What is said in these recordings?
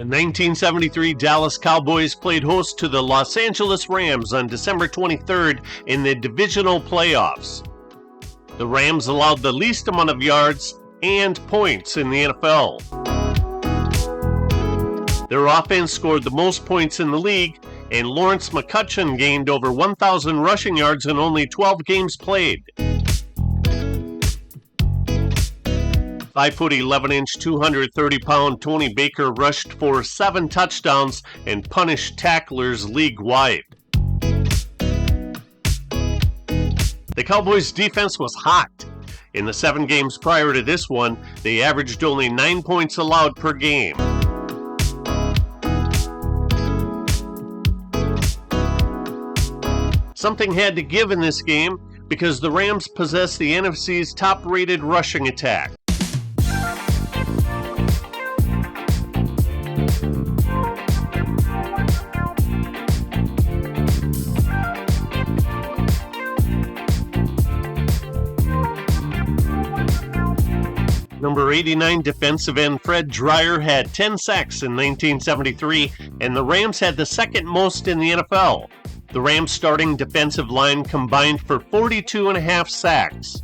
The 1973 Dallas Cowboys played host to the Los Angeles Rams on December 23rd in the divisional playoffs. The Rams allowed the least amount of yards and points in the NFL. Their offense scored the most points in the league, and Lawrence McCutcheon gained over 1,000 rushing yards in only 12 games played. 5'11", 230-pound Tony Baker rushed for 7 touchdowns and punished tacklers league-wide. The Cowboys' defense was hot. In the 7 games prior to this one, they averaged only 9 points allowed per game. Something had to give in this game because the Rams possess the NFC's top-rated rushing attack. Number 89 defensive end Fred Dreyer had 10 sacks in 1973, and the Rams had the second most in the NFL. The Rams' starting defensive line combined for 42.5 sacks.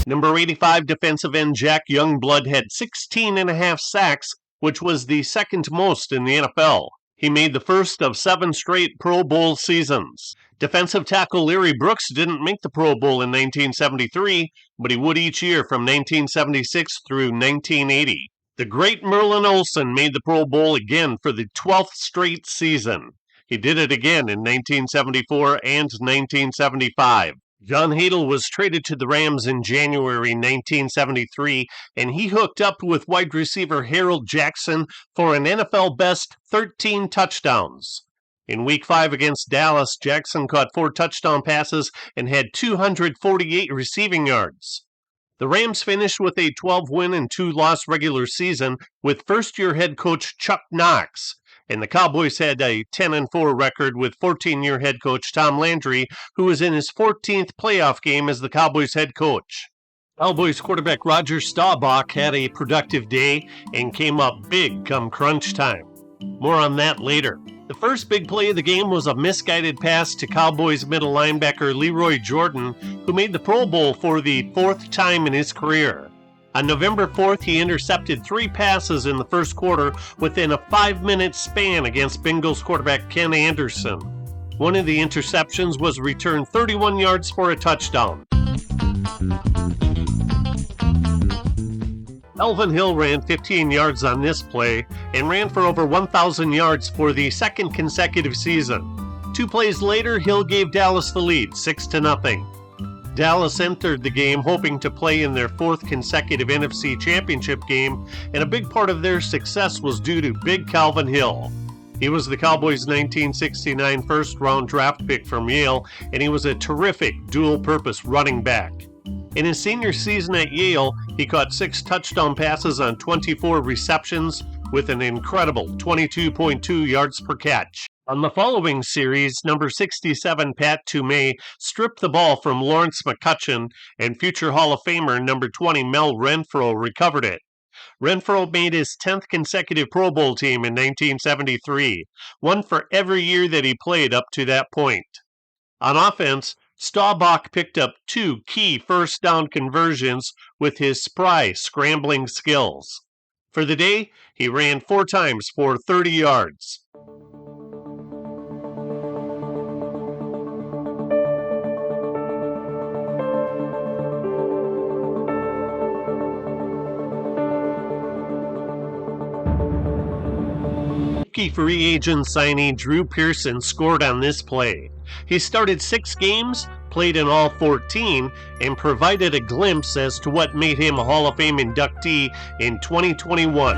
Number 85 defensive end Jack Youngblood had 16.5 sacks, which was the second most in the NFL. He made the first of 7 straight Pro Bowl seasons. Defensive tackle Larry Brooks didn't make the Pro Bowl in 1973, but he would each year from 1976 through 1980. The great Merlin Olsen made the Pro Bowl again for the 12th straight season. He did it again in 1974 and 1975. John Hadle was traded to the Rams in January 1973, and he hooked up with wide receiver Harold Jackson for an NFL-best 13 touchdowns. In Week 5 against Dallas, Jackson caught 4 touchdown passes and had 248 receiving yards. The Rams finished with a 12-win and 2-loss regular season with first-year head coach Chuck Knox. And the Cowboys had a 10-4 record with 14-year head coach Tom Landry, who was in his 14th playoff game as the Cowboys head coach. Cowboys quarterback Roger Staubach had a productive day and came up big come crunch time. More on that later. The first big play of the game was a misguided pass to Cowboys middle linebacker Leroy Jordan, who made the Pro Bowl for the 4th time in his career. On November 4th, he intercepted 3 passes in the first quarter within a 5-minute span against Bengals quarterback Ken Anderson. One of the interceptions was returned 31 yards for a touchdown. Elvin Hill ran 15 yards on this play and ran for over 1,000 yards for the second consecutive season. 2 plays later, Hill gave Dallas the lead, 6-0. Dallas entered the game hoping to play in their 4th consecutive NFC Championship game, and a big part of their success was due to Big Calvin Hill. He was the Cowboys' 1969 first-round draft pick from Yale, and he was a terrific dual-purpose running back. In his senior season at Yale, he caught 6 touchdown passes on 24 receptions with an incredible 22.2 yards per catch. On the following series, number 67 Pat Toomey stripped the ball from Lawrence McCutcheon, and future Hall of Famer number 20 Mel Renfro recovered it. Renfro made his 10th consecutive Pro Bowl team in 1973, one for every year that he played up to that point. On offense, Staubach picked up 2 key first down conversions with his spry scrambling skills. For the day, he ran 4 times for 30 yards. Rookie free agent signee Drew Pearson scored on this play. He started 6 games, played in all 14, and provided a glimpse as to what made him a Hall of Fame inductee in 2021.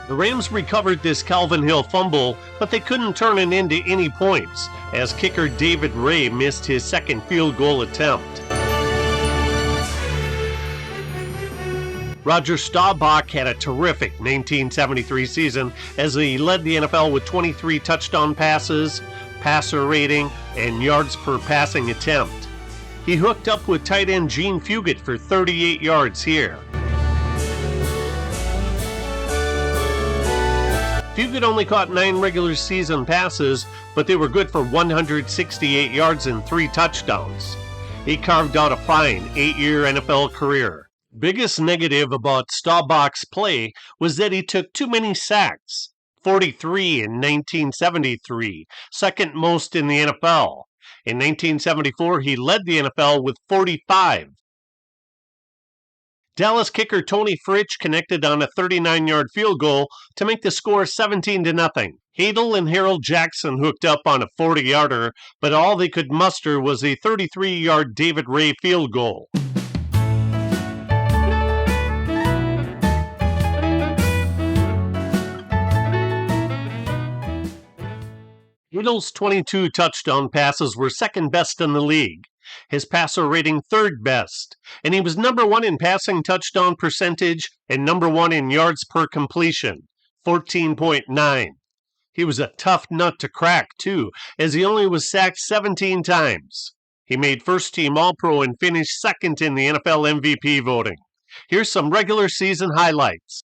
The Rams recovered this Calvin Hill fumble, but they couldn't turn it into any points, as kicker David Ray missed his second field goal attempt. Roger Staubach had a terrific 1973 season as he led the NFL with 23 touchdown passes, passer rating, and yards per passing attempt. He hooked up with tight end Gene Fugett for 38 yards here. Fugett only caught 9 regular season passes, but they were good for 168 yards and 3 touchdowns. He carved out a fine 8-year NFL career. Biggest negative about Staubach's play was that he took too many sacks, 43 in 1973, second most in the NFL. In 1974, he led the NFL with 45. Dallas kicker Tony Fritsch connected on a 39-yard field goal to make the score 17-0. Hadel and Harold Jackson hooked up on a 40-yarder, but all they could muster was a 33-yard David Ray field goal. Hadel's 22 touchdown passes were second best in the league, his passer rating third best, and he was number 1 in passing touchdown percentage and number 1 in yards per completion, 14.9. He was a tough nut to crack, too, as he only was sacked 17 times. He made first-team All-Pro and finished second in the NFL MVP voting. Here's some regular season highlights.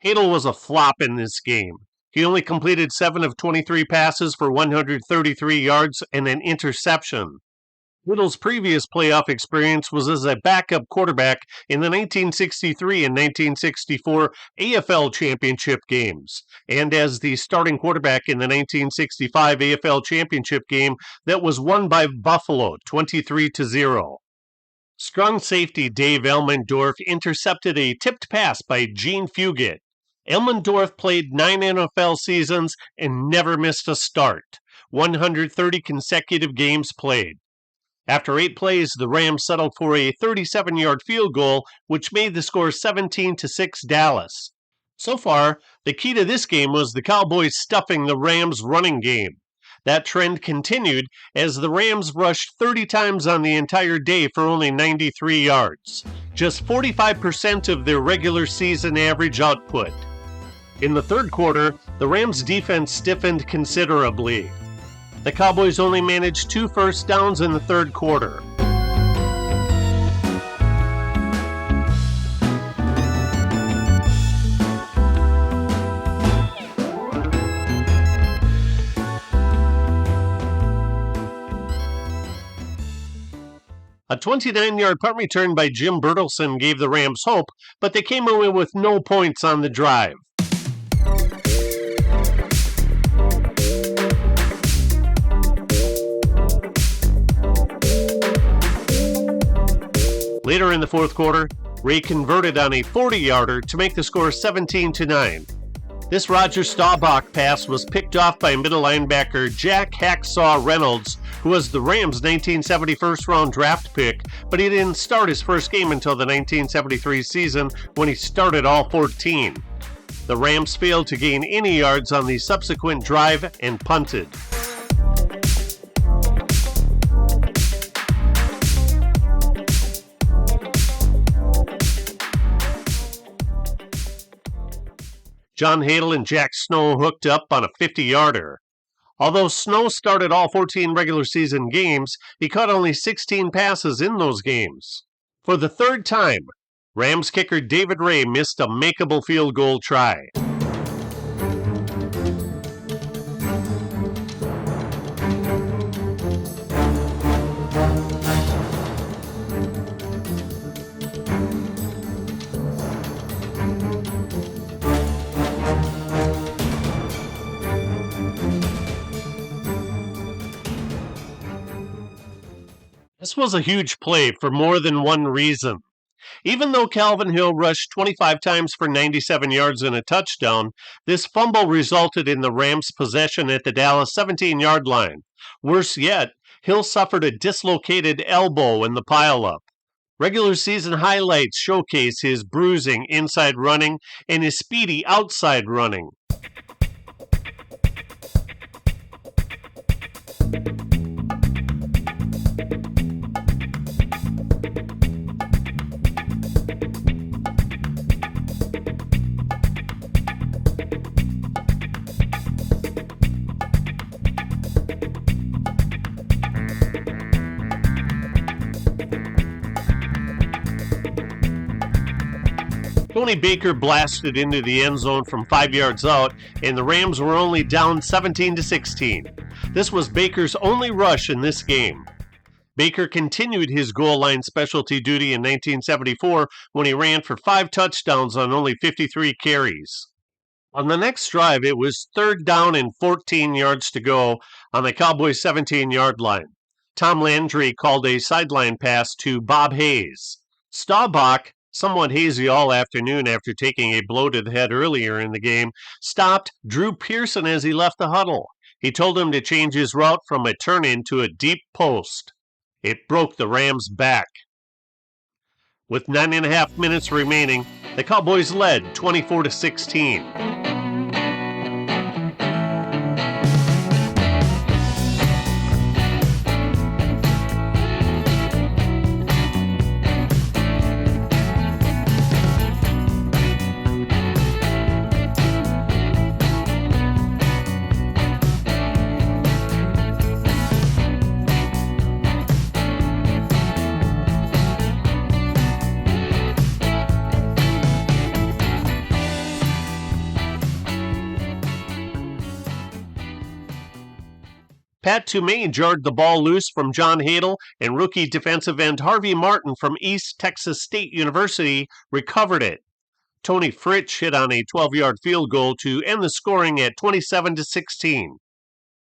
Hadel was a flop in this game. He only completed 7 of 23 passes for 133 yards and an interception. Hadel's previous playoff experience was as a backup quarterback in the 1963 and 1964 AFL Championship games, and as the starting quarterback in the 1965 AFL Championship game that was won by Buffalo 23-0. Strong safety Dave Elmendorf intercepted a tipped pass by Gene Fugett. Elmendorf played 9 NFL seasons and never missed a start, 130 consecutive games played. After 8 plays, the Rams settled for a 37-yard field goal, which made the score 17-6 Dallas. So far, the key to this game was the Cowboys stuffing the Rams' running game. That trend continued as the Rams rushed 30 times on the entire day for only 93 yards, just 45% of their regular season average output. In the third quarter, the Rams' defense stiffened considerably. The Cowboys only managed 2 first downs in the third quarter. A 29-yard punt return by Jim Bertelsen gave the Rams hope, but they came away with no points on the drive. Later in the fourth quarter, Ray converted on a 40-yarder to make the score 17-9. This Roger Staubach pass was picked off by middle linebacker Jack Hacksaw Reynolds, who was the Rams' 1970 first-round draft pick, but he didn't start his first game until the 1973 season when he started all 14. The Rams failed to gain any yards on the subsequent drive and punted. John Hadl and Jack Snow hooked up on a 50-yarder. Although Snow started all 14 regular season games, he caught only 16 passes in those games. For the third time, Rams kicker David Ray missed a makeable field goal try. This was a huge play for more than one reason. Even though Calvin Hill rushed 25 times for 97 yards and a touchdown, this fumble resulted in the Rams' possession at the Dallas 17-yard line. Worse yet, Hill suffered a dislocated elbow in the pileup. Regular season highlights showcase his bruising inside running and his speedy outside running. Tony Baker blasted into the end zone from 5 yards out, and the Rams were only down 17-16. This was Baker's only rush in this game. Baker continued his goal line specialty duty in 1974 when he ran for 5 touchdowns on only 53 carries. On the next drive, it was 3rd down and 14 yards to go on the Cowboys' 17-yard line. Tom Landry called a sideline pass to Bob Hayes. Staubach, somewhat hazy all afternoon after taking a blow to the head earlier in the game, stopped Drew Pearson as he left the huddle. He told him to change his route from a turn-in to a deep post. It broke the Rams' back. With 9.5 minutes remaining, the Cowboys led 24-16. Pat Toomey jarred the ball loose from John Hadl, and rookie defensive end Harvey Martin from East Texas State University recovered it. Tony Fritsch hit on a 12-yard field goal to end the scoring at 27-16.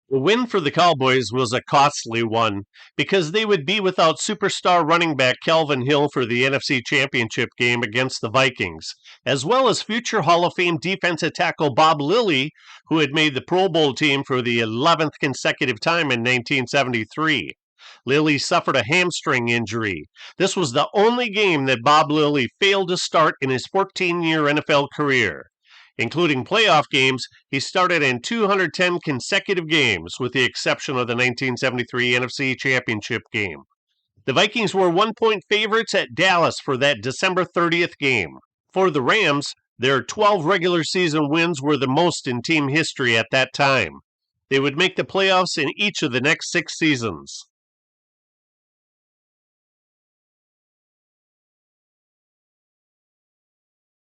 The win for the Cowboys was a costly one because they would be without superstar running back Calvin Hill for the NFC Championship game against the Vikings, as well as future Hall of Fame defensive tackle Bob Lilly, who had made the Pro Bowl team for the 11th consecutive time in 1973. Lilly suffered a hamstring injury. This was the only game that Bob Lilly failed to start in his 14-year NFL career. Including playoff games, he started in 210 consecutive games, with the exception of the 1973 NFC Championship game. The Vikings were 1-point favorites at Dallas for that December 30th game. For the Rams, their 12 regular season wins were the most in team history at that time. They would make the playoffs in each of the next 6 seasons.